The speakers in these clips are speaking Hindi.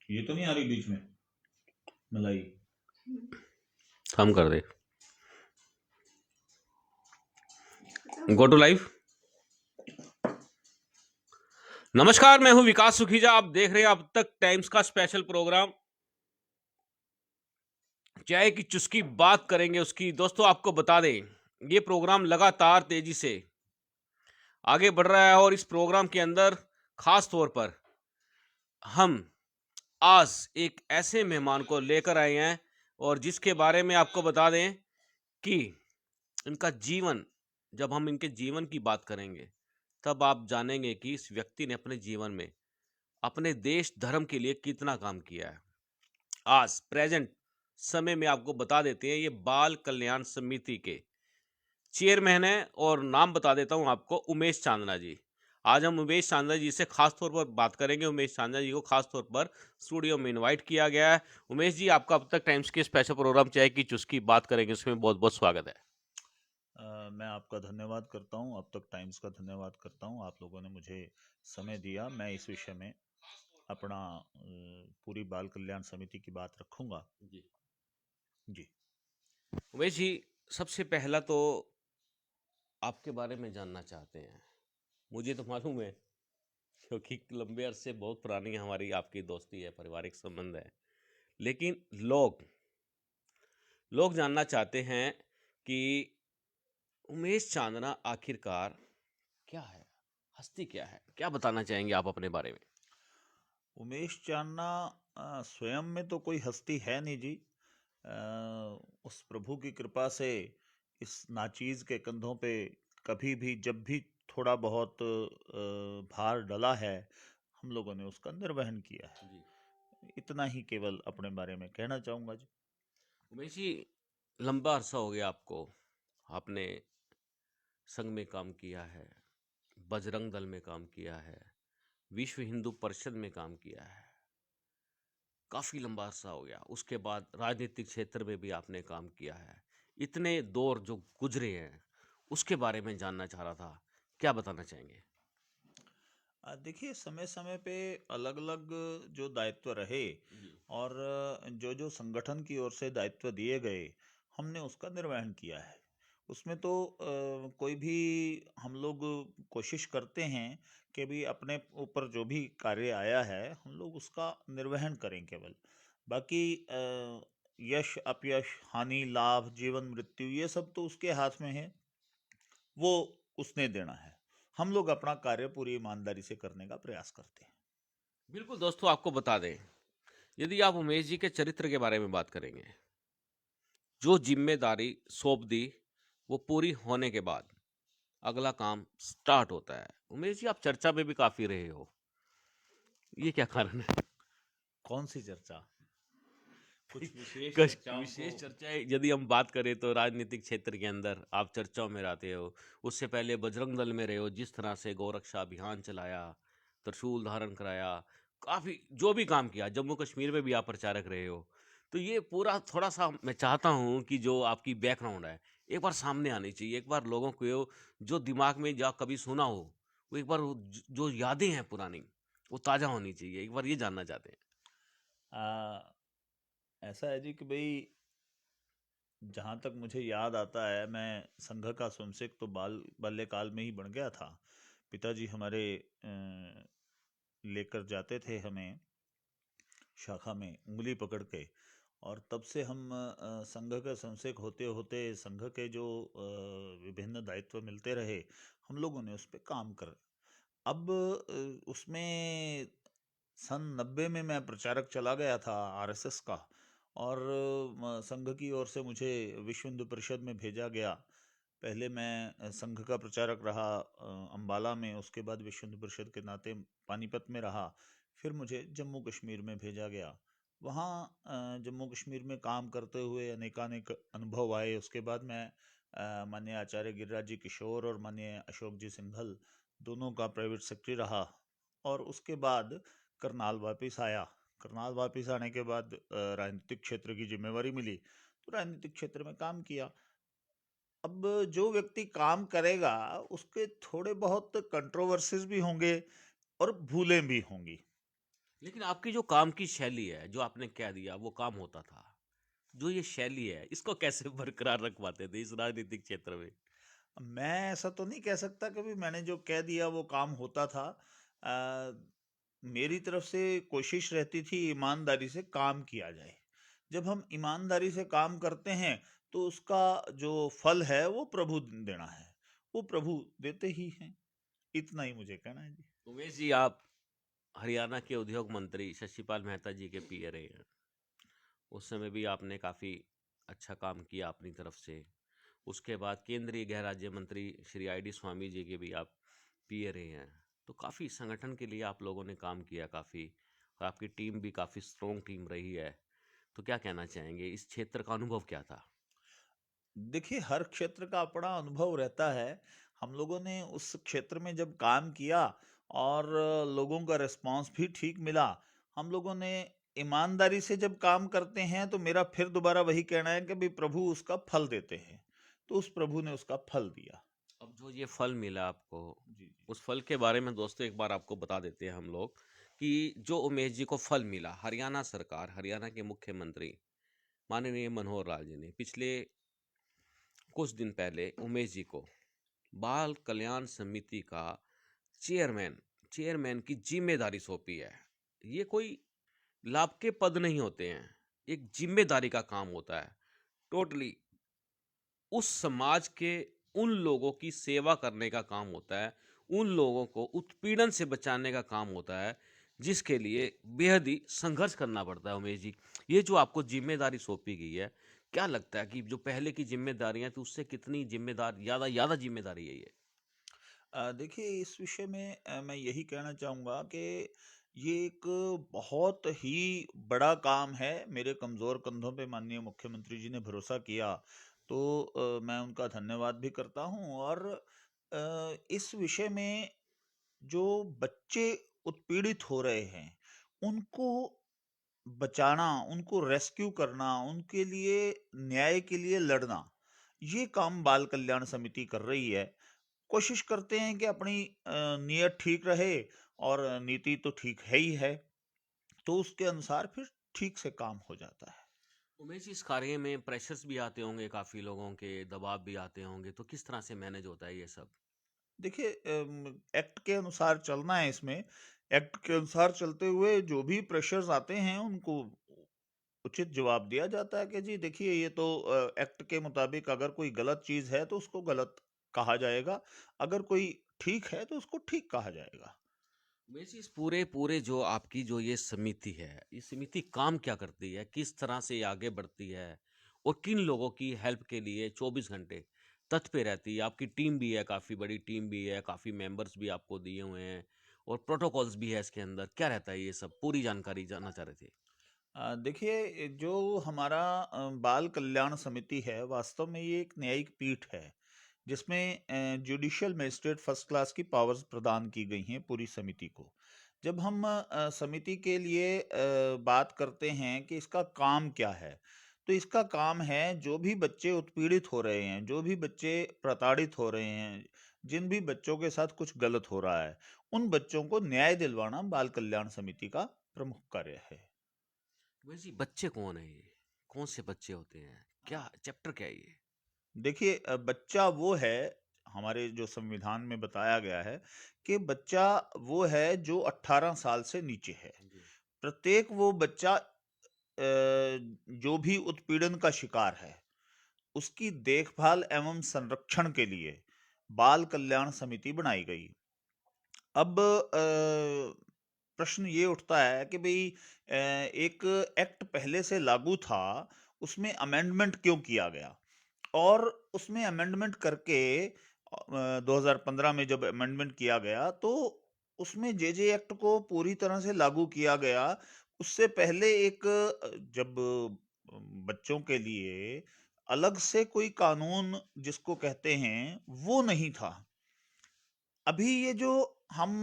ये तो नहीं आ रही बीच में मलाई? हम कर दे। Go to live. नमस्कार, मैं हूं विकास सुखीजा। आप देख रहे हैं अब तक टाइम्स का स्पेशल प्रोग्राम चाय की चुस्की। बात करेंगे उसकी। दोस्तों, आपको बता दें, ये प्रोग्राम लगातार तेजी से आगे बढ़ रहा है और इस प्रोग्राम के अंदर खास तौर पर हम आज एक ऐसे मेहमान को लेकर आए हैं और जिसके बारे में आपको बता दें कि इनका जीवन, जब हम इनके जीवन की बात करेंगे तब आप जानेंगे कि इस व्यक्ति ने अपने जीवन में अपने देश धर्म के लिए कितना काम किया है। आज प्रेजेंट समय में आपको बता देते हैं, ये बाल कल्याण समिति के चेयरमैन है और नाम बता देता हूं आपको, उमेश चांदना जी। आज हम उमेश चांदना जी से खास तौर पर बात करेंगे। उमेश चांदना जी को खास तौर पर स्टूडियो में इनवाइट किया गया है। उमेश जी, आपका अब तक टाइम्स के स्पेशल प्रोग्राम चाय की चुस्की बात करेंगे उसमें बहुत बहुत स्वागत है। मैं आपका धन्यवाद करता हूँ, अब तक टाइम्स का धन्यवाद करता हूँ। आप लोगों ने मुझे समय दिया। मैं इस विषय में अपना पूरी बाल कल्याण समिति की बात रखूंगा। जी जी। उमेश जी, सबसे पहला तो आपके बारे में जानना चाहते हैं। मुझे तो मालूम है, क्योंकि लंबे अरसे बहुत पुरानी हमारी आपकी दोस्ती है, पारिवारिक संबंध है। लेकिन लोग लोग जानना चाहते हैं कि उमेश चांदना आखिरकार क्या है, हस्ती क्या है, क्या बताना चाहेंगे आप अपने बारे में? उमेश चांदना स्वयं में तो कोई हस्ती है नहीं जी। उस प्रभु की कृपा से इस नाचीज के कंधों पे कभी भी जब भी थोड़ा बहुत भार डला है, हम लोगों ने उसका निर्वहन किया है। जी इतना ही केवल अपने बारे में कहना चाहूंगा जी। उमेश जी, लंबा अरसा हो गया आपको। आपने संघ में काम किया है, बजरंग दल में काम किया है, विश्व हिंदू परिषद में काम किया है। काफी लंबा अरसा हो गया। उसके बाद राजनीतिक क्षेत्र में भी आपने काम किया है। इतने दौर जो गुजरे हैं उसके बारे में जानना चाह रहा था, क्या बताना चाहेंगे? देखिए, समय समय पे अलग अलग जो दायित्व रहे जी और जो जो संगठन की ओर से दायित्व दिए गए, हमने उसका निर्वहन किया है। उसमें तो कोई भी हम लोग कोशिश करते हैं कि भी अपने ऊपर जो भी कार्य आया है हम लोग उसका निर्वहन करें केवल। बाकी यश अपयश हानि लाभ जीवन मृत्यु ये सब तो उसके हाथ में है, वो उसने देना है। हम लोग अपना कार्य पूरी ईमानदारी से करने का प्रयास करते हैं। बिल्कुल। दोस्तों, आपको बता दें, यदि आप उमेश जी के चरित्र के बारे में बात करेंगे, जो जिम्मेदारी सौंप दी वो पूरी होने के बाद अगला काम स्टार्ट होता है। उमेश जी, आप चर्चा में भी काफी रहे हो, ये क्या कारण है? कौन सी चर्चा? कुछ विशेष कुछ चर्चाओं को? विशेष चर्चाएं यदि हम बात करें तो राजनीतिक क्षेत्र के अंदर आप चर्चाओं में रहते हो। उससे पहले बजरंग दल में रहे हो, जिस तरह से गौरक्षा अभियान चलाया, त्रिशूल धारण कराया, काफी जो भी काम किया, जम्मू कश्मीर में भी आप प्रचारक रहे हो। तो ये पूरा थोड़ा सा मैं चाहता हूँ कि जो आपकी बैकग्राउंड है एक बार सामने आनी चाहिए। एक बार लोगों को जो दिमाग में जा कभी सुना हो, वो एक बार जो यादें हैं पुरानी वो ताजा होनी चाहिए। एक बार ये जानना चाहते हैं। आ, ऐसा है जी कि भाई, जहाँ तक मुझे याद आता है, मैं संघ का स्वयंसेवक तो बाल्यकाल में ही बन गया था। पिताजी हमारे लेकर जाते थे हमें शाखा में उंगली पकड़ के, और तब से हम संघ का संसेक होते होते संघ के जो विभिन्न दायित्व मिलते रहे, हम लोगों ने उस पर काम कर। अब उसमें सन 90 में मैं प्रचारक चला गया था आरएसएस का, और संघ की ओर से मुझे विश्व हिंदू परिषद में भेजा गया। पहले मैं संघ का प्रचारक रहा अंबाला में, उसके बाद विश्व हिंदू परिषद के नाते पानीपत में रहा। फिर मुझे जम्मू कश्मीर में भेजा गया। वहाँ जम्मू कश्मीर में काम करते हुए अनेकानेक अनुभव आए। उसके बाद मैं माननीय आचार्य गिरिराज जी किशोर और माननीय अशोक जी सिंघल दोनों का प्राइवेट सेक्रेटरी रहा। और उसके बाद करनाल वापस आया। करनाल वापस आने के बाद राजनीतिक क्षेत्र की जिम्मेवारी मिली, तो राजनीतिक क्षेत्र में काम किया। अब जो व्यक्ति काम करेगा उसके थोड़े बहुत कंट्रोवर्सीज भी होंगे और भूलें भी होंगी। लेकिन आपकी जो काम की शैली है, जो आपने कह दिया वो काम होता था। जो ये शैली है, इसको कैसे बरकरार रख पाते थे इस राजनीतिक क्षेत्र में? मैं ऐसा तो नहीं कह सकता कि भी मैंने जो कह दिया वो काम होता था। अ, मेरी तरफ से कोशिश रहती थी ईमानदारी से काम किया जाए। जब हम ईमानदारी से काम करते हैं तो उसका जो फल है वो प्रभु देना है, वो प्रभु देते ही हैं। इतना ही मुझे कहना है जी। उमेश जी, आप हरियाणा के उद्योग मंत्री शशिपाल मेहता जी के पीए रहे हैं। उस समय भी आपने काफ़ी अच्छा काम किया अपनी तरफ से। उसके बाद केंद्रीय गृह राज्य मंत्री श्री आई डी स्वामी जी के भी आप पीए रहे हैं। तो काफ़ी संगठन के लिए आप लोगों ने काम किया काफ़ी, और आपकी टीम भी काफ़ी स्ट्रॉन्ग टीम रही है। तो क्या कहना चाहेंगे, इस क्षेत्र का अनुभव क्या था? देखिए, हर क्षेत्र का अपना अनुभव रहता है। हम लोगों ने उस क्षेत्र में जब काम किया और लोगों का रिस्पांस भी ठीक मिला, हम लोगों ने ईमानदारी से जब काम करते हैं तो मेरा फिर दोबारा वही कहना है कि भी प्रभु उसका फल देते हैं। तो उस प्रभु ने उसका फल दिया। अब जो ये फल मिला आपको, जी जी। उस फल के बारे में दोस्तों एक बार आपको बता देते हैं हम लोग कि जो उमेश जी को फल मिला, हरियाणा सरकार, हरियाणा के मुख्यमंत्री माननीय मनोहर लाल जी ने पिछले कुछ दिन पहले उमेश जी को बाल कल्याण समिति का चेयरमैन चेयरमैन की जिम्मेदारी सौंपी है। ये कोई लाभ के पद नहीं होते हैं, एक जिम्मेदारी का काम होता है। टोटली उस समाज के उन लोगों की सेवा करने का काम होता है, उन लोगों को उत्पीड़न से बचाने का काम होता है, जिसके लिए बेहद ही संघर्ष करना पड़ता है उमेश जी। ये जो आपको ज़िम्मेदारी सौंपी गई है, क्या लगता है कि जो पहले की ज़िम्मेदारियाँ थी उससे कितनी ज़िम्मेदार ज़्यादा ज़्यादा ज़िम्मेदारी है ये? देखिए, इस विषय में मैं यही कहना चाहूँगा कि ये एक बहुत ही बड़ा काम है। मेरे कमज़ोर कंधों पे माननीय मुख्यमंत्री जी ने भरोसा किया, तो मैं उनका धन्यवाद भी करता हूँ। और इस विषय में जो बच्चे उत्पीड़ित हो रहे हैं, उनको बचाना, उनको रेस्क्यू करना, उनके लिए न्याय के लिए लड़ना, ये काम बाल कल्याण समिति कर रही है। कोशिश करते हैं कि अपनी नीयत ठीक रहे, और नीति तो ठीक है ही है, तो उसके अनुसार फिर ठीक से काम हो जाता है। उमेश जी, इस कार्य में प्रेशर्स भी आते होंगे, काफ़ी लोगों के दबाव भी आते होंगे, तो किस तरह से मैनेज होता है ये सब? देखिए, एक्ट के अनुसार चलना है इसमें। एक्ट के अनुसार चलते हुए जो भी प्रेशर्स आते हैं उनको उचित जवाब दिया जाता है कि जी देखिए, ये तो एक्ट के मुताबिक अगर कोई गलत चीज है तो उसको गलत कहा जाएगा, अगर कोई ठीक है तो उसको ठीक कहा जाएगा। वैसे इस पूरे पूरे जो आपकी जो ये समिति है, ये समिति काम क्या करती है, किस तरह से ये आगे बढ़ती है, और किन लोगों की हेल्प के लिए 24 घंटे तत्पर रहती है? आपकी टीम भी है, काफ़ी बड़ी टीम भी है, काफ़ी मेंबर्स भी आपको दिए हुए हैं, और प्रोटोकॉल्स भी है इसके अंदर, क्या रहता है ये सब? पूरी जानकारी जानना चाह रहे थे। देखिए, जो हमारा बाल कल्याण समिति है, वास्तव में ये एक न्यायिक पीठ है जिसमें जुडिशियल मजिस्ट्रेट फर्स्ट क्लास की पावर्स प्रदान की गई हैं पूरी समिति को। जब हम समिति के लिए बात करते हैं कि इसका काम क्या है, तो इसका काम है जो भी बच्चे उत्पीड़ित हो रहे हैं, जो भी बच्चे प्रताड़ित हो रहे हैं, जिन भी बच्चों के साथ कुछ गलत हो रहा है, उन बच्चों को न्याय दिलवाना बाल कल्याण समिति का प्रमुख कार्य है। वैसे बच्चे कौन है ये? कौन से बच्चे होते हैं? क्या चैप्टर क्या है ये? देखिए, बच्चा वो है, हमारे जो संविधान में बताया गया है कि बच्चा वो है जो 18 साल से नीचे है। जी। प्रत्येक वो बच्चा जो भी उत्पीड़न का शिकार है, उसकी देखभाल एवं संरक्षण के लिए बाल कल्याण समिति बनाई गई। अब प्रश्न ये उठता है कि भाई, एक एक्ट पहले से लागू था, उसमें अमेंडमेंट क्यों किया गया? और उसमें अमेंडमेंट करके 2015 में जब अमेंडमेंट किया गया तो उसमें जेजे एक्ट को पूरी तरह से लागू किया गया। उससे पहले एक जब बच्चों के लिए अलग से कोई कानून जिसको कहते हैं वो नहीं था। अभी ये जो हम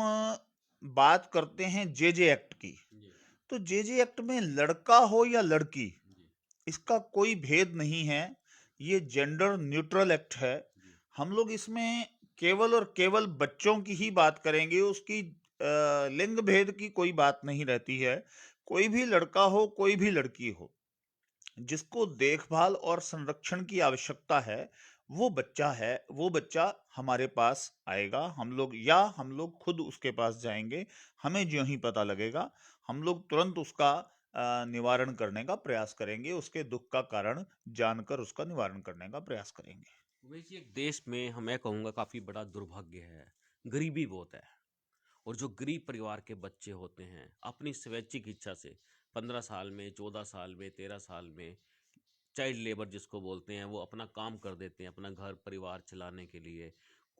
बात करते हैं जेजे एक्ट की, जी। तो जेजे एक्ट में लड़का हो या लड़की, जी। इसका कोई भेद नहीं है। ये जेंडर न्यूट्रल एक्ट है। जी। हम लोग इसमें केवल और केवल बच्चों की ही बात करेंगे, उसकी लिंग भेद की कोई बात नहीं रहती है। कोई भी लड़का हो, कोई भी लड़की हो, जिसको देखभाल और संरक्षण की आवश्यकता है, वो बच्चा हमारे पास आएगा। हम लोग खुद उसके पास जाएंगे। हमें ज्यों ही पता लगेगा, हम लोग तुरंत उसका निवारण करने का प्रयास करेंगे, उसके दुख का कारण जानकर उसका निवारण करने का प्रयास करेंगे। उमेश जी, एक देश में मैं कहूँगा काफ़ी बड़ा दुर्भाग्य है, गरीबी बहुत है। और जो गरीब परिवार के बच्चे होते हैं अपनी स्वैच्छिक इच्छा से 15 साल में, 14 साल में, 13 साल में चाइल्ड लेबर जिसको बोलते हैं, वो अपना काम कर देते हैं अपना घर परिवार चलाने के लिए।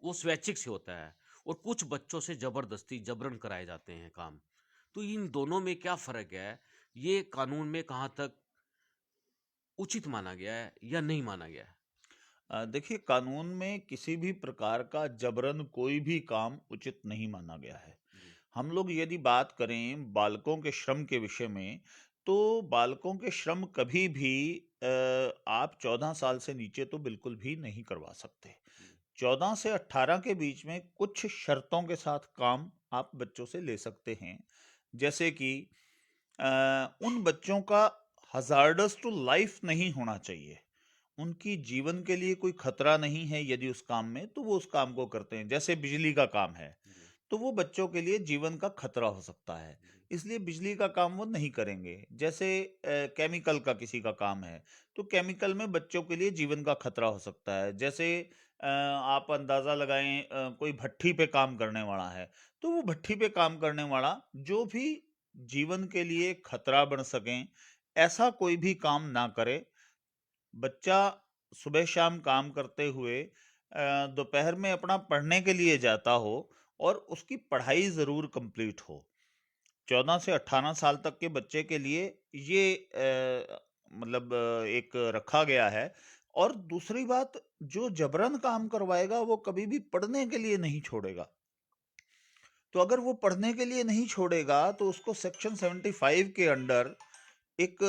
वो स्वैच्छिक से होता है। और कुछ बच्चों से जबरदस्ती जबरन कराए जाते हैं काम। तो इन दोनों में क्या फ़र्क है? ये कानून में कहाँ तक उचित माना गया है या नहीं माना गया है? देखिए, कानून में किसी भी प्रकार का जबरन कोई भी काम उचित नहीं माना गया है। जी। हम लोग यदि बात करें बालकों के श्रम के विषय में, तो बालकों के श्रम कभी भी आप 14 साल से नीचे तो बिल्कुल भी नहीं करवा सकते। जी। 14 से 18 के बीच में कुछ शर्तों के साथ काम आप बच्चों से ले सकते हैं। जैसे कि उन बच्चों का हजार्डस टू लाइफ नहीं होना चाहिए। उनकी जीवन के लिए कोई खतरा नहीं है यदि उस काम में, तो वो उस काम को करते हैं। जैसे बिजली का काम है, जी। तो वो बच्चों के लिए जीवन का खतरा हो सकता है, जी। इसलिए बिजली का काम वो नहीं करेंगे। जैसे केमिकल का किसी का काम है, तो केमिकल में बच्चों के लिए जीवन का खतरा हो सकता है। जैसे आप अंदाजा लगाएं, कोई भट्ठी पे काम करने वाला है, तो वो भट्ठी पे काम करने वाला जो भी जीवन के लिए खतरा बन सकें, ऐसा कोई भी काम ना करे। बच्चा सुबह शाम काम करते हुए दोपहर में अपना पढ़ने के लिए जाता हो और उसकी पढ़ाई जरूर कंप्लीट हो। 14 से 18 साल तक के बच्चे के लिए ये मतलब एक रखा गया है। और दूसरी बात, जो जबरन काम करवाएगा वो कभी भी पढ़ने के लिए नहीं छोड़ेगा। तो अगर वो पढ़ने के लिए नहीं छोड़ेगा तो उसको सेक्शन 75 के अंडर एक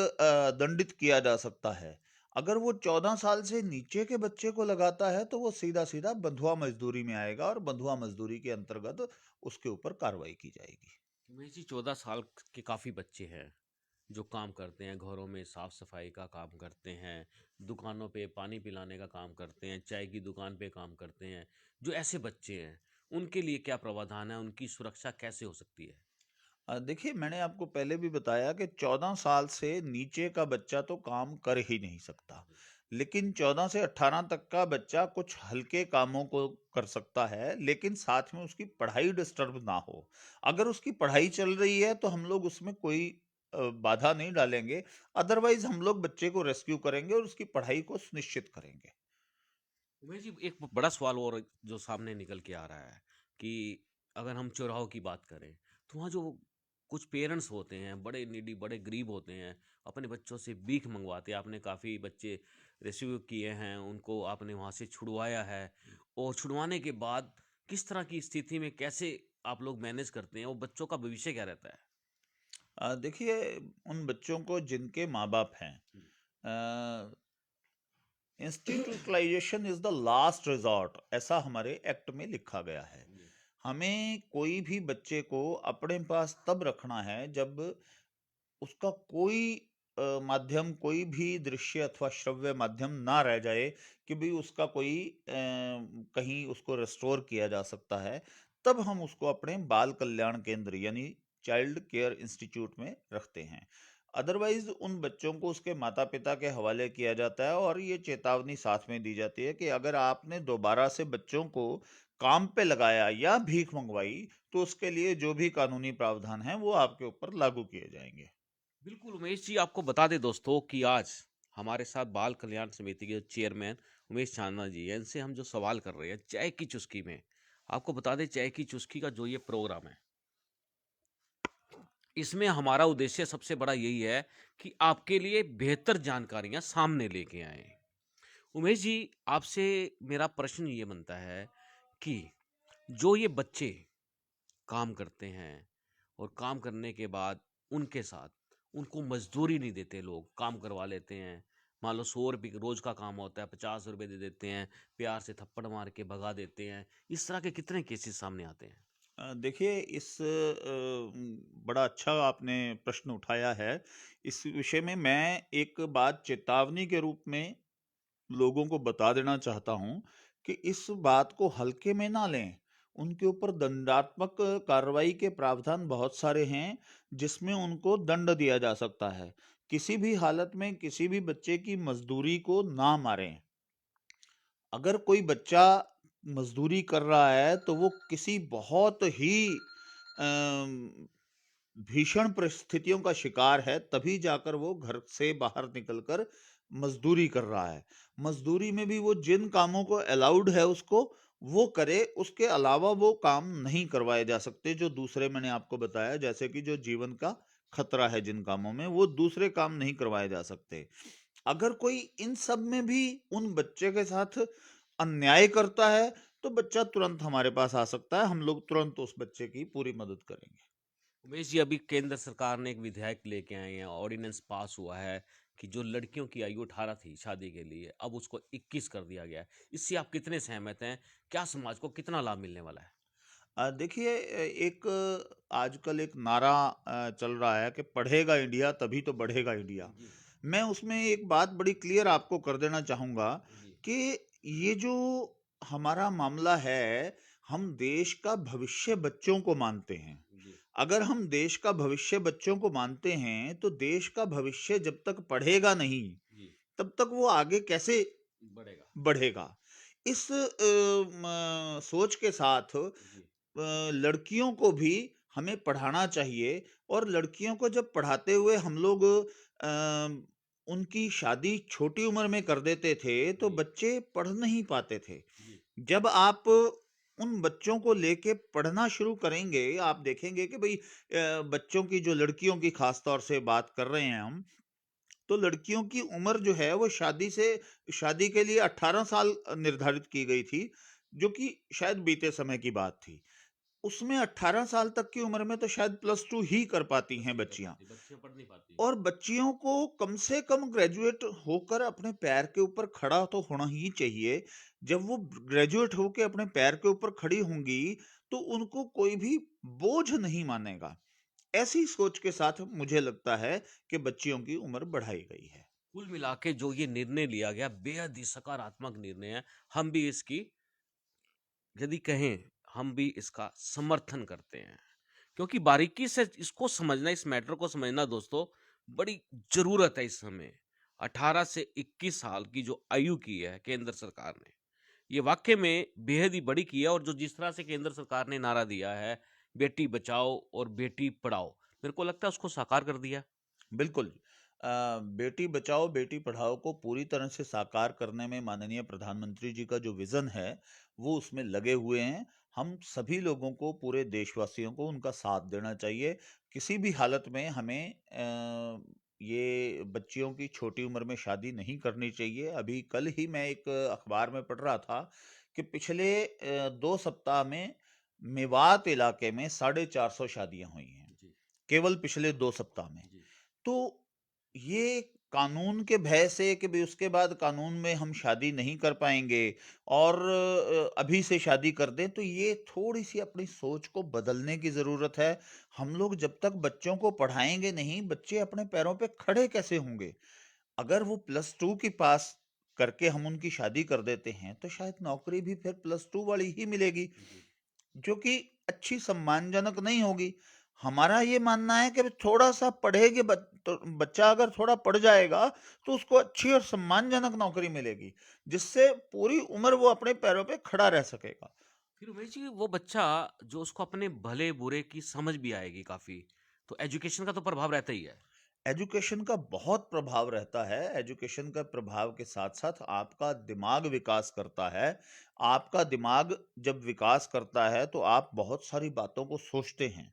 दंडित किया जा सकता है। अगर वो 14 साल से नीचे के बच्चे को लगाता है तो वो सीधा सीधा बंधुआ मजदूरी में आएगा और बंधुआ मजदूरी के अंतर्गत उसके ऊपर कार्रवाई की जाएगी। उमेश जी, 14 साल के काफ़ी बच्चे हैं जो काम करते हैं, घरों में साफ सफाई का काम करते हैं, दुकानों पे पानी पिलाने का काम करते हैं, चाय की दुकान पे काम करते हैं। जो ऐसे बच्चे हैं उनके लिए क्या प्रावधान है, उनकी सुरक्षा कैसे हो सकती है? देखिए, मैंने आपको पहले भी बताया कि 14 साल से नीचे का बच्चा तो काम कर ही नहीं सकता। लेकिन 14 से 18 तक का बच्चा कुछ हल्के कामों को कर सकता है, लेकिन साथ में उसकी पढ़ाई डिस्टर्ब ना हो। अगर उसकी पढ़ाई चल रही है तो हम लोग उसमें कोई बाधा नहीं डालेंगे। अदरवाइज हम लोग बच्चे को रेस्क्यू करेंगे और उसकी पढ़ाई को सुनिश्चित करेंगे। उमेश जी, एक बड़ा सवाल और जो सामने निकल के आ रहा है कि अगर हम चुराव की बात करें तो वहाँ जो कुछ पेरेंट्स होते हैं, बड़े नीडी बड़े गरीब होते हैं, अपने बच्चों से भीख मंगवाते हैं। आपने काफ़ी बच्चे रेस्क्यू किए हैं, उनको आपने वहाँ से छुड़वाया है। और छुड़वाने के बाद किस तरह की स्थिति में कैसे आप लोग मैनेज करते हैं, वो बच्चों का भविष्य क्या रहता है? देखिए, उन बच्चों को जिनके माँ बाप हैं, institutionalisation is the last resort, ऐसा हमारे एक्ट में लिखा गया है। जी। हमें कोई भी बच्चे को अपने पास तब रखना है जब उसका कोई माध्यम, कोई भी दृश्य अथवा श्रव्य माध्यम ना रह जाए कि भी उसका कोई कहीं उसको रिस्टोर किया जा सकता है। तब हम उसको अपने बाल कल्याण केंद्र यानी चाइल्ड केयर इंस्टीट्यूट में रखते हैं। अदरवाइज उन बच्चों को उसके माता पिता के हवाले किया जाता है और ये चेतावनी साथ में दी जाती है कि अगर आपने दोबारा से बच्चों को काम पे लगाया या भीख मंगवाई तो उसके लिए जो भी कानूनी प्रावधान है वो आपके ऊपर लागू किए जाएंगे। बिल्कुल उमेश जी, आपको बता दें दोस्तों कि आज हमारे साथ बाल कल्याण समिति के चेयरमैन उमेश चांदना जी हैं। इनसे हम जो सवाल कर रहे हैं चाय की चुस्की में, आपको बता दें चाय की चुस्की का जो ये प्रोग्राम है, इसमें हमारा उद्देश्य सबसे बड़ा यही है कि आपके लिए बेहतर जानकारियां सामने लेके आए। उमेश जी, आपसे मेरा प्रश्न ये बनता है कि जो ये बच्चे काम करते हैं और काम करने के बाद उनके साथ उनको मजदूरी नहीं देते, लोग काम करवा लेते हैं। मान लो 100 रुपये रोज का काम होता है, 50 रुपये दे देते हैं, प्यार से थप्पड़ मार के भगा देते हैं। इस तरह के कितने केसेस सामने आते हैं? देखिए बड़ा अच्छा आपने प्रश्न उठाया है। इस विषय में मैं एक बात चेतावनी के रूप में लोगों को बता देना चाहता हूँ कि इस बात को हल्के में ना लें। उनके ऊपर दंडात्मक कार्रवाई के प्रावधान बहुत सारे हैं, जिसमें उनको दंड दिया जा सकता है। किसी भी हालत में किसी भी बच्चे की मजदूरी को ना मारें। अगर कोई बच्चा मजदूरी कर रहा है तो वो किसी बहुत ही अम, भीषण परिस्थितियों का शिकार है, तभी जाकर वो घर से बाहर निकलकर मजदूरी कर रहा है। मजदूरी में भी वो जिन कामों को अलाउड है उसको वो करे, उसके अलावा वो काम नहीं करवाए जा सकते जो दूसरे मैंने आपको बताया, जैसे कि जो जीवन का खतरा है जिन कामों में, वो दूसरे काम नहीं करवाए जा सकते। अगर कोई इन सब में भी उन बच्चे के साथ अन्याय करता है तो बच्चा तुरंत हमारे पास आ सकता है, हम लोग तुरंत उस बच्चे की पूरी मदद करेंगे। उमेश जी, अभी केंद्र सरकार ने एक विधेयक लेके आए हैं, ऑर्डिनेंस पास हुआ है कि जो लड़कियों की आयु 18 थी शादी के लिए, अब उसको 21 कर दिया गया है। इससे आप कितने सहमत हैं? क्या समाज को कितना लाभ मिलने वाला है? देखिए एक आजकल एक नारा चल रहा है कि पढ़ेगा इंडिया तभी तो बढ़ेगा इंडिया। जी, मैं उसमें एक बात बड़ी क्लियर आपको कर देना चाहूँगा जी, कि ये जो हमारा मामला है, हम देश का भविष्य बच्चों को मानते हैं। जी, अगर हम देश का भविष्य बच्चों को मानते हैं, तो देश का भविष्य जब तक पढ़ेगा नहीं, जी, तब तक वो आगे कैसे बढ़ेगा। बढ़ेगा? इस सोच के साथ जी, लड़कियों को भी हमें पढ़ाना चाहिए और लड़कियों को जब पढ़ाते हुए हम लोग उनकी शादी छोटी उम्र में कर देते थे तो जी, बच्चे पढ़ नहीं पाते थे। जी, जब आप उन बच्चों को लेके पढ़ना शुरू करेंगे, आप देखेंगे कि भाई बच्चों की जो लड़कियों की खास तौर से बात कर रहे हैं हम, तो लड़कियों की उम्र जो है वो शादी के लिए 18 साल निर्धारित की गई थी, जो कि शायद बीते समय की बात थी। उसमें 18 साल तक की उम्र में तो शायद प्लस 2 ही कर पाती बस हैं यही कर बच्चियां, पाती, बच्चियाँ पढ़ नहीं पाती। और बच्चियों को कम से कम ग्रेजुएट होकर अपने पैर के ऊपर खड़ा तो होना ही चाहिए। जब वो ग्रेजुएट होकर अपने पैर के ऊपर खड़ी होंगी तो उनको कोई भी बोझ नहीं मानेगा। ऐसी सोच के साथ मुझे लगता है कि बच्चियों की उम्र बढ़ाई गई है। कुल मिला के जो ये निर्णय लिया गया, बेहद ही सकारात्मक निर्णय है। हम भी इसकी, यदि कहें, हम भी इसका समर्थन करते हैं। क्योंकि बारीकी से इसको समझना, इस मैटर को समझना दोस्तों, बड़ी ज़रूरत है इस समय। 18 से 21 साल की जो आयु की है केंद्र सरकार ने, ये वाक़ई में बेहद ही बड़ी की है। और जो जिस तरह से केंद्र सरकार ने नारा दिया है, बेटी बचाओ और बेटी पढ़ाओ, मेरे को लगता है उसको साकार कर दिया। बिल्कुल। बेटी बचाओ बेटी पढ़ाओ को पूरी तरह से साकार करने में माननीय प्रधानमंत्री जी का जो विजन है वो उसमें लगे हुए हैं। हम सभी लोगों को, पूरे देशवासियों को उनका साथ देना चाहिए। किसी भी हालत में हमें ये बच्चियों की छोटी उम्र में शादी नहीं करनी चाहिए। अभी कल ही मैं एक अखबार में पढ़ रहा था कि पिछले 2 सप्ताह में मेवात इलाके में 450 शादियां हुई हैं, जी, केवल पिछले 2 सप्ताह में। जी, तो ये कानून के भय से कि भी उसके बाद कानून में हम शादी नहीं कर पाएंगे और अभी से शादी कर दें, तो ये थोड़ी सी अपनी सोच को बदलने की जरूरत है। हम लोग जब तक बच्चों को पढ़ाएंगे नहीं, बच्चे अपने पैरों पे खड़े कैसे होंगे? अगर वो +2 की पास करके हम उनकी शादी कर देते हैं तो शायद नौकरी भी फिर +2 वाली ही मिलेगी, जी। जो कि अच्छी सम्मानजनक नहीं होगी। हमारा ये मानना है कि थोड़ा-सा पढ़ेगे तो बच्चा अगर थोड़ा पढ़ जाएगा, तो उसको अच्छी और सम्मानजनक नौकरी मिलेगी, जिससे पूरी उम्र वो अपने पैरों पे खड़ा रह सकेगा। फिर उमेश जी, वो बच्चा जो उसको अपने भले-बुरे की समझ भी आएगी काफ़ी, तो एजुकेशन का तो प्रभाव रहता ही है। एजुकेशन का बहुत प्रभाव रहता है। एजुकेशन का प्रभाव के साथ-साथ आपका दिमाग विकास करता है। आपका दिमाग जब विकास करता है, तो आप बहुत सारी बातों को सोचते हैं।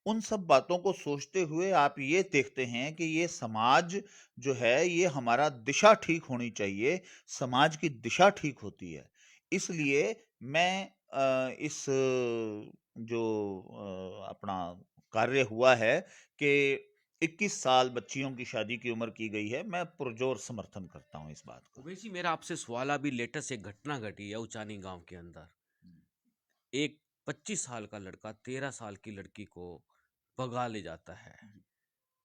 उन सब बातों को सोचते हुए आप ये देखते हैं कि ये समाज जो है, ये हमारा दिशा ठीक होनी चाहिए, समाज की दिशा ठीक होती है। इसलिए मैं इस जो अपना कार्य हुआ है कि 21 साल बच्चियों की शादी की उम्र की गई है, मैं पुरजोर समर्थन करता हूँ इस बात का। उमेश जी, मेरा आपसे सवाल, अभी लेटेस्ट एक घटना घटी है उचानी गाँव के अंदर। एक 25 साल का लड़का 13 साल की लड़की को भगा ले जाता है, जी।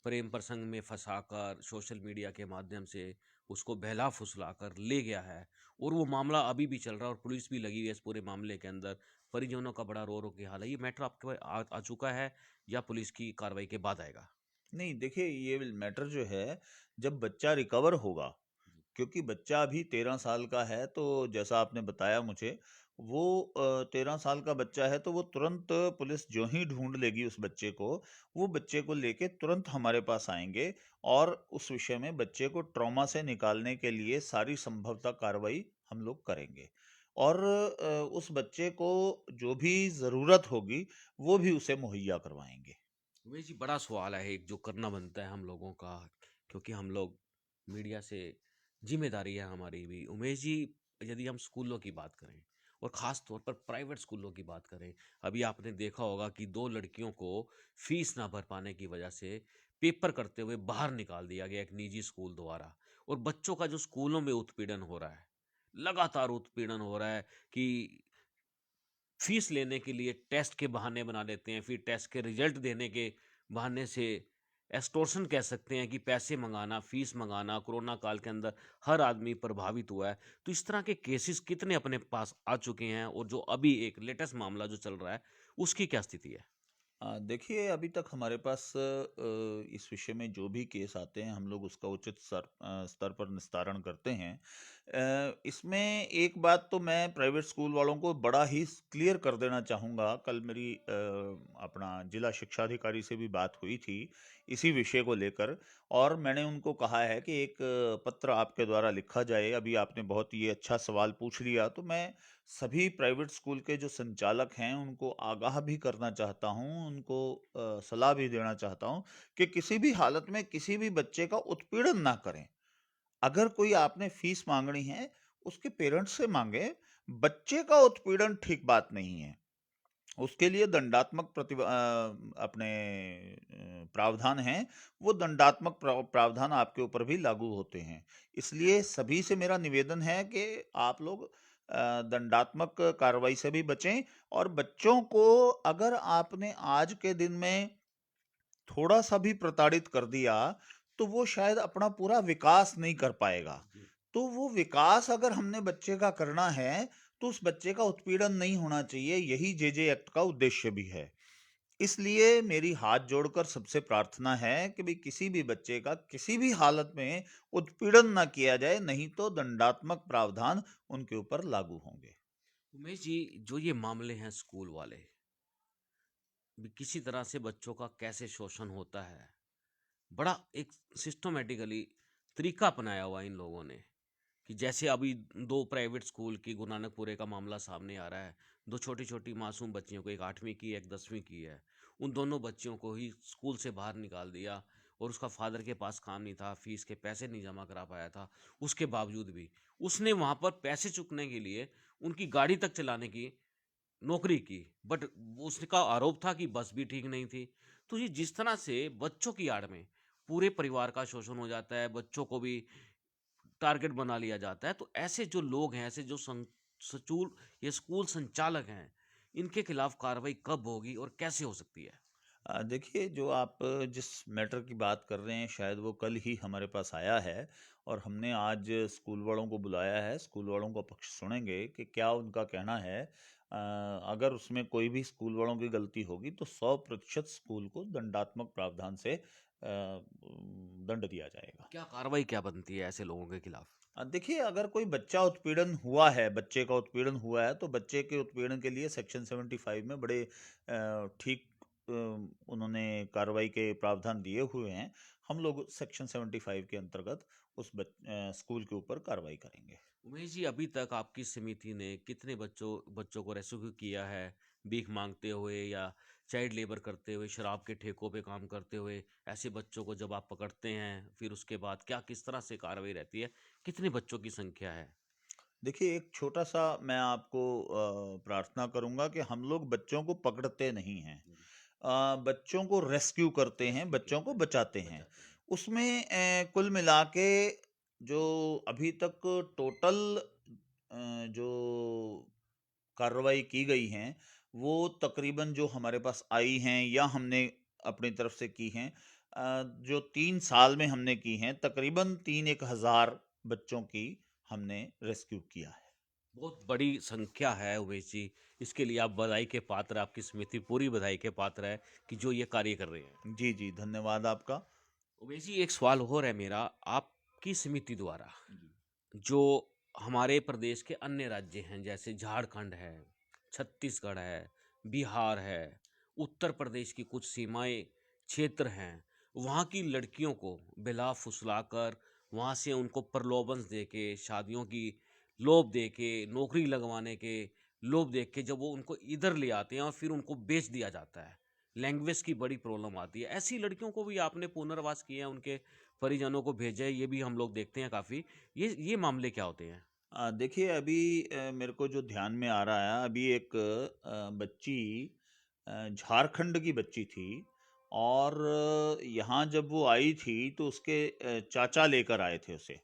प्रेम प्रसंग में फंसाकर सोशल मीडिया के माध्यम से उसको बहला फुसलाकर ले गया है। और वो मामला अभी भी चल रहा है और पुलिस भी लगी हुई है इस पूरे मामले के अंदर। परिजनों का बड़ा रो रो के हाल है। ये मैटर आपके पास आ चुका है या पुलिस की कार्रवाई के बाद आएगा? नहीं, देखिए, ये मैटर जो है, जब बच्चा रिकवर होगा, क्योंकि बच्चा अभी 13 साल का है, तो जैसा आपने बताया मुझे, वो 13 साल का बच्चा है, तो वो तुरंत, पुलिस जो ही ढूंढ लेगी उस बच्चे को, वो बच्चे को लेके तुरंत हमारे पास आएंगे, और उस विषय में बच्चे को ट्रॉमा से निकालने के लिए सारी संभवतः कार्रवाई हम लोग करेंगे। और उस बच्चे को जो भी ज़रूरत होगी, वो भी उसे मुहैया करवाएंगे। उमेश जी, बड़ा सवाल है एक जो करना बनता है हम लोगों का, क्योंकि हम लोग मीडिया से जिम्मेदारी है हमारी भी। उमेश जी, यदि हम स्कूलों की बात करें और ख़ास तौर पर प्राइवेट स्कूलों की बात करें, अभी आपने देखा होगा कि 2 लड़कियों को फीस ना भर पाने की वजह से पेपर करते हुए बाहर निकाल दिया गया एक निजी स्कूल द्वारा। और बच्चों का जो स्कूलों में उत्पीड़न हो रहा है, लगातार उत्पीड़न हो रहा है कि फीस लेने के लिए टेस्ट के बहाने बना लेते हैं, फिर टेस्ट के रिजल्ट देने के बहाने से एक्सटॉर्शन कह सकते हैं कि पैसे मंगाना, फीस मंगाना। कोरोना काल के अंदर हर आदमी प्रभावित हुआ है। तो इस तरह के केसेस कितने अपने पास आ चुके हैं और जो अभी एक लेटेस्ट मामला जो चल रहा है, उसकी क्या स्थिति है? देखिए, अभी तक हमारे पास इस विषय में जो भी केस आते हैं, हम लोग उसका उचित स्तर पर निस्तारण करते हैं। इसमें एक बात तो मैं प्राइवेट स्कूल वालों को बड़ा ही क्लियर कर देना चाहूँगा। कल मेरी अपना जिला शिक्षा अधिकारी से भी बात हुई थी इसी विषय को लेकर, और मैंने उनको कहा है कि एक पत्र आपके द्वारा लिखा जाए। अभी आपने बहुत ये अच्छा सवाल पूछ लिया, तो मैं सभी प्राइवेट स्कूल के जो संचालक हैं उनको आगाह भी करना चाहता हूँ, उनको सलाह भी देना चाहता हूँ कि किसी भी हालत में किसी भी बच्चे का उत्पीड़न ना करें। अगर कोई आपने फीस मांगनी है, उसके पेरेंट्स से मांगे। बच्चे का उत्पीड़न ठीक बात नहीं है। उसके लिए दंडात्मक अपने प्रावधान हैं। वो दंडात्मक प्रावधान आपके ऊपर भी लागू होते हैं। इसलिए सभी से मेरा निवेदन है कि आप लोग दंडात्मक कार्रवाई से भी बचें, और बच्चों को अगर आपने आज के दिन में थोड़ा सा भी प्रताड़ित कर दिया, तो वो शायद अपना पूरा विकास नहीं कर पाएगा। जी। तो वो विकास अगर हमने बच्चे का करना है, तो उस बच्चे का उत्पीड़न नहीं होना चाहिए। यही जेजे एक्ट का उद्देश्य भी है। इसलिए मेरी हाथ जोड़कर सबसे प्रार्थना है कि भी किसी भी बच्चे का किसी भी हालत में उत्पीड़न ना किया जाए, नहीं तो दंडात्मक प्रावधान उनके ऊपर लागू होंगे। उमेश जी, जो ये मामले हैं स्कूल वाले, भी किसी तरह से बच्चों का कैसे शोषण होता है, बड़ा एक सिस्टमैटिकली तरीका अपनाया हुआ इन लोगों ने। कि जैसे अभी 2 प्राइवेट स्कूल की गुरु नानकपुरे का मामला सामने आ रहा है। 2 छोटी-छोटी मासूम बच्चियों को, एक 8वीं की, एक 10वीं की है। उन दोनों बच्चियों को ही स्कूल से बाहर निकाल दिया और उसका फ़ादर के पास काम नहीं था, फ़ीस के पैसे नहीं जमा करा पाया था। उसके बावजूद भी उसने वहाँ पर पैसे चुकाने के लिए उनकी गाड़ी तक चलाने की नौकरी की। बट उसका आरोप था कि बस भी ठीक नहीं थी। तो ये जिस तरह से बच्चों की आड़ में पूरे परिवार का शोषण हो जाता है, बच्चों को भी टारगेट बना लिया जाता है, तो ऐसे जो लोग हैं, ऐसे जो सचूल ये स्कूल संचालक हैं, इनके खिलाफ कार्रवाई कब होगी और कैसे हो सकती है? देखिए, जो आप जिस मैटर की बात कर रहे हैं, शायद वो कल ही हमारे पास आया है, और हमने आज स्कूल वालों को बुलाया है। स्कूल वालों का पक्ष सुनेंगे कि क्या उनका कहना है। अगर उसमें कोई भी स्कूल वालों की गलती होगी, तो 100% स्कूल को दंडात्मक प्रावधान से दंड दिया जाएगा। क्या कार्रवाई क्या बनती है ऐसे लोगों के खिलाफ? देखिए, अगर कोई बच्चा उत्पीड़न हुआ है, बच्चे का उत्पीड़न हुआ है, तो बच्चे के उत्पीड़न के लिए सेक्शन 75 में बड़े ठीक उन्होंने कार्रवाई के प्रावधान दिए हुए हैं। हम लोग सेक्शन 75 के अंतर्गत उस स्कूल के ऊपर कार्रवाई करेंगे। उमेश जी, अभी तक आपकी समिति ने कितने बच्चों बच्चों को रेस्क्यू किया है? भीख मांगते हुए या चाइल्ड लेबर करते हुए, शराब के ठेकों पे काम करते हुए, ऐसे बच्चों को जब आप पकड़ते हैं, फिर उसके बाद क्या किस तरह से कार्रवाई रहती है? कितने बच्चों की संख्या है? देखिए, एक छोटा सा मैं आपको प्रार्थना करूंगा कि हम लोग बच्चों को पकड़ते नहीं हैं। जी। बच्चों को रेस्क्यू करते हैं, रेस्क्यू किया बच्चों को जाता है, बचाते हैं। बचाते हैं। उसमें कुल मिला के जो अभी तक टोटल जो कार्रवाई की गई हैं, वो तकरीबन जो हमारे पास आई हैं या हमने अपनी तरफ से की हैं, जो 3 साल में हमने की हैं, तकरीबन 3-1 हज़ार बच्चों की हमने रेस्क्यू किया है। बहुत बड़ी संख्या है उमेश जी। इसके लिए आप बधाई के पात्र, आपकी समिति पूरी बधाई के पात्र है कि जो ये कार्य कर रहे हैं। जी जी, धन्यवाद आपका। उमेश जी, एक सवाल और है मेरा, आपकी समिति द्वारा जी जो हमारे प्रदेश के अन्य राज्य हैं, जैसे झारखंड है, छत्तीसगढ़ है, बिहार है, उत्तर प्रदेश की कुछ सीमाएं क्षेत्र हैं, वहाँ की लड़कियों को बेला फुसलाकर वहाँ से उनको प्रलोभन दे के, शादियों की लोभ दे के, नौकरी लगवाने के लोभ दे के जब वो उनको इधर ले आते हैं और फिर उनको बेच दिया जाता है। लैंग्वेज की बड़ी प्रॉब्लम आती है। ऐसी लड़कियों को भी आपने पुनर्वास किया, उनके परिजनों को भेजा है, ये भी हम लोग देखते हैं काफ़ी। ये मामले क्या होते हैं? देखिए, अभी मेरे को जो ध्यान में आ रहा है, अभी एक बच्ची, झारखंड की बच्ची थी, और यहाँ जब वो आई थी तो उसके चाचा लेकर आए थे उसे,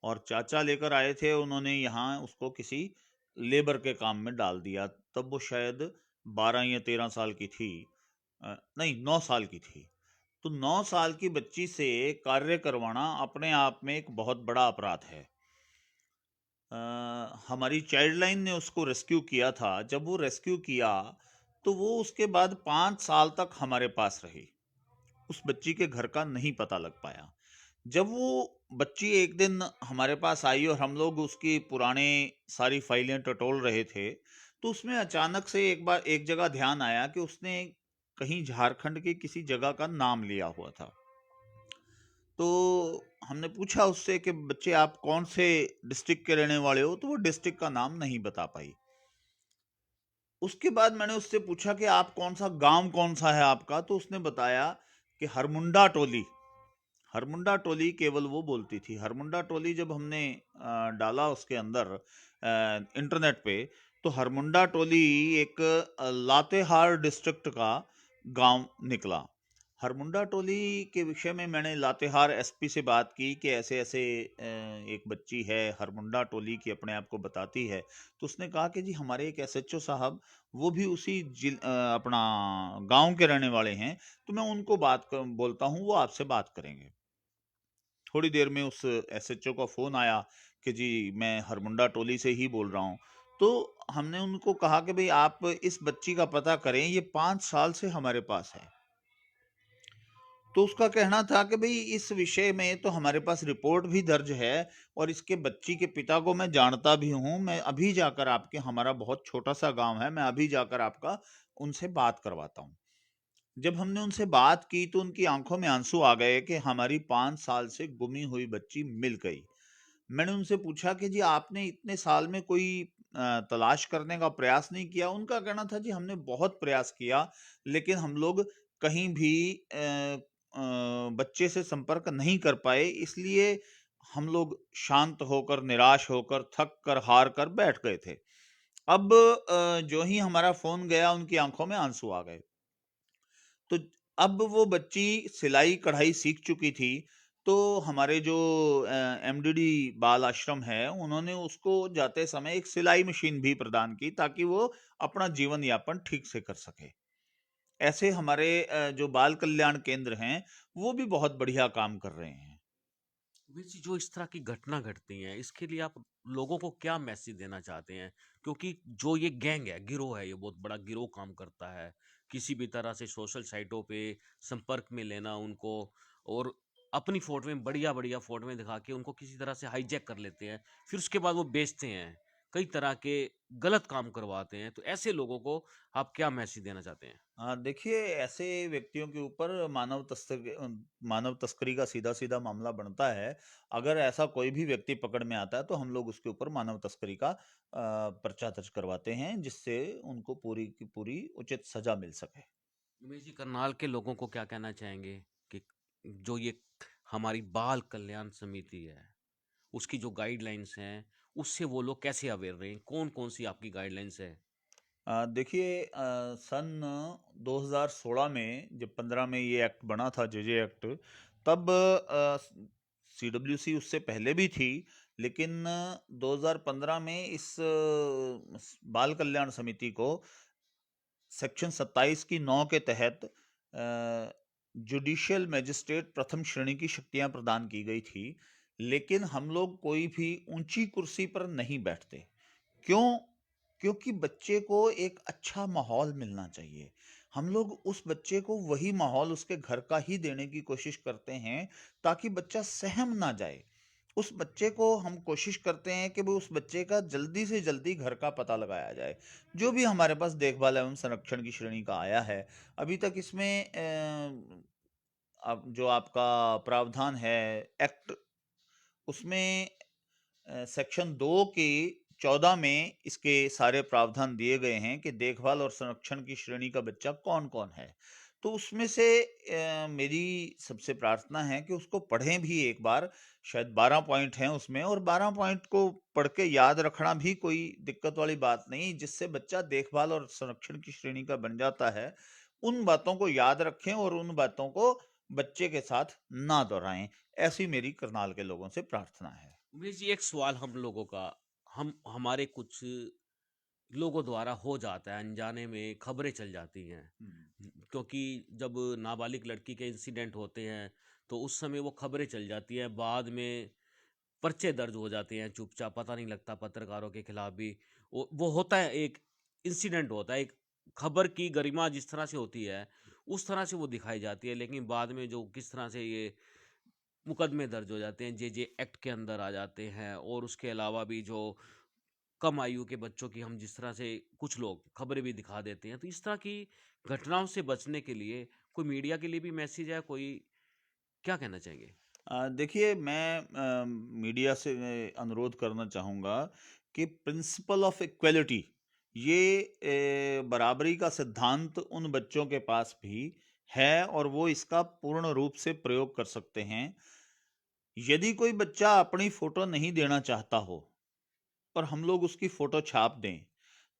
और चाचा लेकर आए थे, उन्होंने यहाँ उसको किसी लेबर के काम में डाल दिया। तब वो शायद 12 या 13 साल की थी, नहीं, 9 साल की थी। तो 9 साल की बच्ची से कार्य करवाना अपने आप में एक बहुत बड़ा अपराध है। हमारी चाइल्ड लाइन ने उसको रेस्क्यू किया था। जब वो रेस्क्यू किया तो वो उसके बाद 5 साल तक हमारे पास रही। उस बच्ची के घर का नहीं पता लग पाया। जब वो बच्ची एक दिन हमारे पास आई और हम लोग उसकी पुराने सारी फाइलें टटोल रहे थे, तो उसमें अचानक से एक बार एक जगह ध्यान आया कि उसने कहीं झारखंड की किसी जगह का नाम लिया हुआ था। तो हमने पूछा उससे कि बच्चे, आप कौन से डिस्ट्रिक्ट के रहने वाले हो? तो वो डिस्ट्रिक्ट का नाम नहीं बता पाई। उसके बाद मैंने उससे पूछा कि आप कौन सा गांव, कौन सा है आपका? तो उसने बताया कि हरमुंडा टोली। हरमुंडा टोली केवल वो बोलती थी। हरमुंडा टोली जब हमने डाला उसके अंदर इंटरनेट पे, तो हरमुंडा टोली एक लातेहार डिस्ट्रिक्ट का गांव निकला। हरमुंडा टोली के विषय में मैंने लातेहार एसपी से बात की कि ऐसे ऐसे एक बच्ची है हरमुंडा टोली की, अपने आप को बताती है। तो उसने कहा कि जी, हमारे एक एसएचओ साहब, वो भी उसी अपना गांव के रहने वाले हैं, तो मैं उनको बोलता हूँ, वो आपसे बात करेंगे। थोड़ी देर में उस एसएचओ का फोन आया कि जी, मैं हरमुंडा टोली से ही बोल रहा हूँ। तो हमने उनको कहा कि भाई, आप इस बच्ची का पता करें, ये 5 साल से हमारे पास है। तो उसका कहना था कि भाई, इस विषय में तो हमारे पास रिपोर्ट भी दर्ज है, और इसके बच्ची के पिता को मैं जानता भी हूँ। मैं अभी जाकर आपके, हमारा बहुत छोटा सा गांव है, मैं अभी जाकर आपका उनसे बात करवाता हूँ। जब हमने उनसे बात की तो उनकी आंखों में आंसू आ गए कि हमारी 5 साल से गुमी हुई बच्ची मिल गई। मैंने उनसे पूछा कि जी, आपने इतने साल में कोई तलाश करने का प्रयास नहीं किया? उनका कहना था, जी, हमने बहुत प्रयास किया, लेकिन हम लोग कहीं भी बच्चे से संपर्क नहीं कर पाए, इसलिए हम लोग शांत होकर, निराश होकर, थक कर, हार कर बैठ गए थे। अब जो ही हमारा फोन गया, उनकी आंखों में आंसू आ गए। तो अब वो बच्ची सिलाई कढ़ाई सीख चुकी थी। तो हमारे जो एमडीडी बाल आश्रम है, उन्होंने उसको जाते समय एक सिलाई मशीन भी प्रदान की, ताकि वो अपना जीवन यापन ठीक से कर सके। ऐसे हमारे जो बाल कल्याण केंद्र हैं, वो भी बहुत बढ़िया काम कर रहे हैं। वीर जी, जो इस तरह की घटना घटती हैं, इसके लिए आप लोगों को क्या मैसेज देना चाहते हैं? क्योंकि जो ये गैंग है, गिरोह है, ये बहुत बड़ा गिरोह काम करता है। किसी भी तरह से सोशल साइटों पे संपर्क में लेना उनको, और अपनी फ़ोटोएँ, बढ़िया-बढ़िया फ़ोटोएँ दिखा के उनको किसी तरह से हाईजैक कर लेते हैं। फिर उसके बाद वो बेचते हैं। कई तरह के गलत काम करवाते हैं। तो ऐसे लोगों को आप क्या मैसेज देना चाहते हैं? देखिए, ऐसे व्यक्तियों के ऊपर मानव तस्करी का सीधा सीधा मामला बनता है। अगर ऐसा कोई भी व्यक्ति पकड़ में आता है, तो हम लोग उसके ऊपर मानव तस्करी का पर्चा दर्ज करवाते हैं, जिससे उनको पूरी की पूरी उचित सजा मिल सके। उमेश जी, करनाल के लोगों को क्या कहना चाहेंगे कि जो ये हमारी बाल कल्याण समिति है, उसकी जो गाइडलाइंस हैं, उससे वो लोग कैसे अवेयर रहें? कौन-कौन सी आपकी गाइडलाइंस है? देखिए, सन 2016 में, जब 15 में ये एक्ट बना था, जेजे एक्ट, तब सीडब्ल्यूसी उससे पहले भी थी, लेकिन 2015 में इस बाल कल्याण समिति को सेक्शन 27 की 9 के तहत जुडिशियल मैजिस्ट्रेट प्रथम श्रेणी की शक्तियां प्रदान की गई थी, लेकिन हम लोग कोई भी ऊंची कुर्सी पर नहीं बैठते। क्यों? क्योंकि बच्चे को एक अच्छा माहौल मिलना चाहिए। हम लोग उस बच्चे को वही माहौल उसके घर का ही देने की कोशिश करते हैं, ताकि बच्चा सहम ना जाए। उस बच्चे को हम कोशिश करते हैं कि वो उस बच्चे का जल्दी से जल्दी घर का पता लगाया जाए। जो भी हमारे पास देखभाल एवं संरक्षण की श्रेणी का आया है, अभी तक इसमें अब जो आपका प्रावधान है एक्ट, उसमें सेक्शन 2 की 14 में इसके सारे प्रावधान दिए गए हैं कि देखभाल और संरक्षण की श्रेणी का बच्चा कौन-कौन है। तो उसमें से मेरी सबसे प्रार्थना है कि उसको पढ़ें भी एक बार। शायद 12 पॉइंट हैं उसमें, और 12 पॉइंट को पढ़ के याद रखना भी कोई दिक्कत वाली बात नहीं, जिससे बच्चा देखभाल और संरक्षण की श्रेणी का बन जाता है। उन बातों को याद रखें और उन बातों को बच्चे के साथ ना दोहराएं। ऐसी मेरी करनाल के लोगों से प्रार्थना है। उमेश जी, एक सवाल हम लोगों का, हम हमारे कुछ लोगों द्वारा हो जाता है, अनजाने में खबरें चल जाती हैं। क्योंकि जब नाबालिग लड़की के इंसिडेंट होते हैं तो उस समय वो खबरें चल जाती हैं, बाद में पर्चे दर्ज हो जाते हैं, चुपचाप पता नहीं लगता पत्रकारों के खिलाफ भी। वो होता है, एक इंसिडेंट होता है, एक खबर की गरिमा जिस तरह से होती है उस तरह से वो दिखाई जाती है, लेकिन बाद में जो किस तरह से ये मुकदमे दर्ज हो जाते हैं, जे एक्ट के अंदर आ जाते हैं। और उसके अलावा भी जो कम आयु के बच्चों की हम जिस तरह से कुछ लोग खबरें भी दिखा देते हैं, तो इस तरह की घटनाओं से बचने के लिए कोई मीडिया के लिए भी मैसेज है, कोई क्या कहना चाहेंगे? देखिए, मैं मीडिया से अनुरोध करना चाहूँगा कि प्रिंसिपल ऑफ इक्वलिटी, ये बराबरी का सिद्धांत उन बच्चों के पास भी है और वो इसका पूर्ण रूप से प्रयोग कर सकते हैं। यदि कोई बच्चा अपनी फोटो नहीं देना चाहता हो और हम लोग उसकी फोटो छाप दें,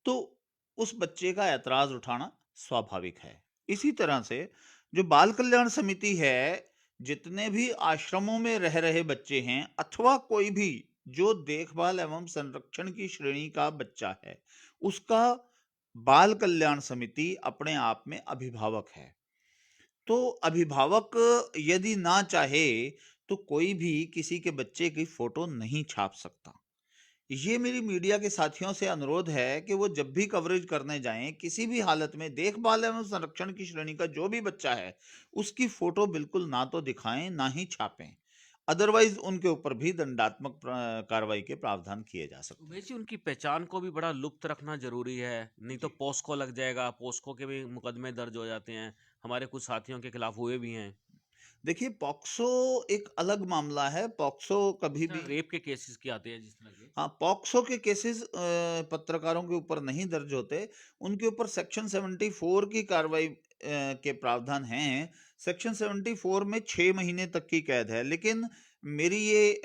तो उस बच्चे का ऐतराज उठाना स्वाभाविक है। इसी तरह से जो बाल कल्याण समिति है, जितने भी आश्रमों में रह रहे बच्चे हैं अथवा कोई भी जो देखभाल एवं संरक्षण की श्रेणी का बच्चा है, उसका बाल कल्याण समिति अपने आप में अभिभावक है। तो अभिभावक यदि ना चाहे तो कोई भी किसी के बच्चे की फोटो नहीं छाप सकता। ये मेरी मीडिया के साथियों से अनुरोध है कि वो जब भी कवरेज करने जाएं, किसी भी हालत में देखभाल एवं संरक्षण की श्रेणी का जो भी बच्चा है, उसकी फोटो बिल्कुल ना तो दिखाएं ना ही छापें। अदरवाइज उनके ऊपर भी दंडात्मक कार्रवाई के प्रावधान किए जा सकते हैं। वैसे उनकी पहचान को भी बड़ा लुप्त रखना जरूरी है, नहीं तो जी। पोस्को लग जाएगा, पोस्को के भी मुकदमे दर्ज हो जाते हैं। हमारे कुछ साथियों के खिलाफ हुए भी हैं। देखिए, पॉक्सो एक अलग मामला है। पॉक्सो कभी अच्छा, भी, रेप के केसेस क्या आते हैं जिस तरह के? हाँ, पॉक्सो के केसेस पत्रकारों के ऊपर नहीं दर्ज होते। उनके ऊपर सेक्शन 74 की कार्रवाई के प्रावधान हैं। सेक्शन 74 में 6 महीने तक की कैद है। लेकिन मेरी ये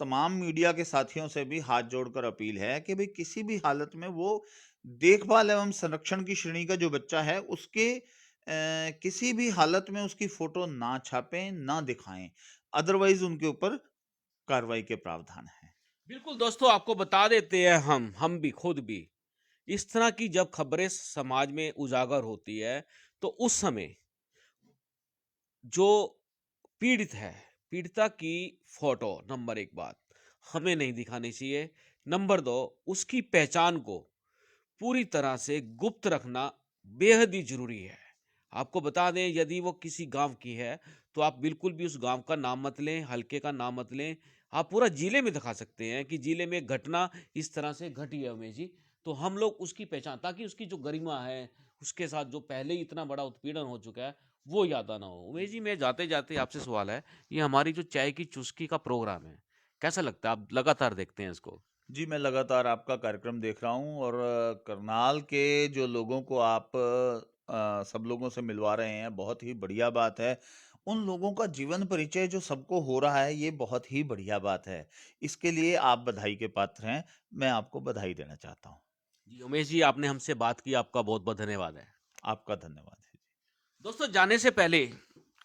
तमाम मीडिया के साथियों से भी हाथ जोड़कर अपील है कि भाई किसी भी हालत में वो देखभाल एवं संरक्षण की श्रेणी का जो बच्चा है, उसके किसी भी हालत में उसकी फोटो ना छापें, ना दिखाएं। अदरवाइज उनके ऊपर कार्रवाई के प्रावधान हैं। बिल्कुल दोस्तों, आपको बता देते हैं, हम भी खुद भी इस तरह की जब खबरें समाज में उजागर होती है तो उस समय जो पीड़ित है, पीड़िता की फोटो नंबर एक बात हमें नहीं दिखानी चाहिए। नंबर दो, उसकी पहचान को पूरी तरह से गुप्त रखना बेहद ही जरूरी है। आपको बता दें, यदि वो किसी गांव की है तो आप बिल्कुल भी उस गांव का नाम मत लें, हल्के का नाम मत लें। आप पूरा जिले में दिखा सकते हैं कि जिले में घटना इस तरह से घटी है उमेश जी, तो हम लोग उसकी पहचान, ताकि उसकी जो गरिमा है, उसके साथ जो पहले ही इतना बड़ा उत्पीड़न हो चुका है, वो याद आना हो। उमेश जी, मैं जाते जाते आपसे सवाल है, ये हमारी जो चाय की चुस्की का प्रोग्राम है, कैसा लगता है? आप लगातार देखते हैं इसको? जी, मैं लगातार आपका कार्यक्रम देख रहा हूँ और करनाल के जो लोगों को आप सब लोगों से मिलवा रहे हैं, बहुत ही बढ़िया बात है। उन लोगों का जीवन परिचय जो सबको हो रहा है, ये बहुत ही बढ़िया बात है। इसके लिए आप बधाई के पात्र हैं। मैं आपको बधाई देना चाहता हूँ। जी उमेश जी, आपने हमसे बात की, आपका बहुत बहुत धन्यवाद है। आपका धन्यवाद है। दोस्तों, जाने से पहले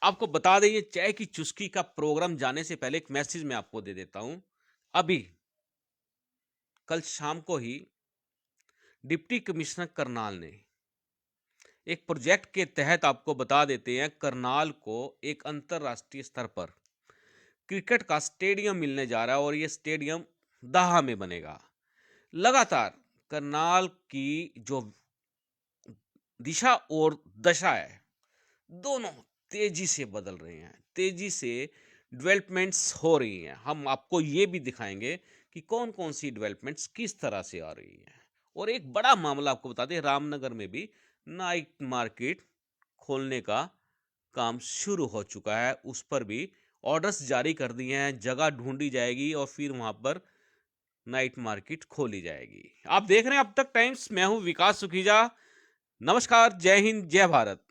आपको बता दें, ये चाय की चुस्की का प्रोग्राम जाने से पहले एक मैसेज मैं आपको दे देता हूं। अभी कल शाम को ही डिप्टी कमिश्नर करनाल ने एक प्रोजेक्ट के तहत आपको बता देते हैं, करनाल को एक अंतरराष्ट्रीय स्तर पर क्रिकेट का स्टेडियम मिलने जा रहा है और ये स्टेडियम दाहा में बनेगा। लगातार करनाल की जो दिशा और दशा है, दोनों तेजी से बदल रहे हैं, तेजी से डेवलपमेंट्स हो रही हैं। हम आपको ये भी दिखाएंगे कि कौन कौन सी डेवलपमेंट्स किस तरह से आ रही हैं। और एक बड़ा मामला आपको बता दें, रामनगर में भी नाइट मार्केट खोलने का काम शुरू हो चुका है, उस पर भी ऑर्डर्स जारी कर दिए हैं, जगह ढूंढी जाएगी और फिर वहां पर नाइट मार्केट खोली जाएगी। आप देख रहे हैं अब तक टाइम्स, मैं हूं विकास सुखीजा। नमस्कार, जय हिंद, जय भारत।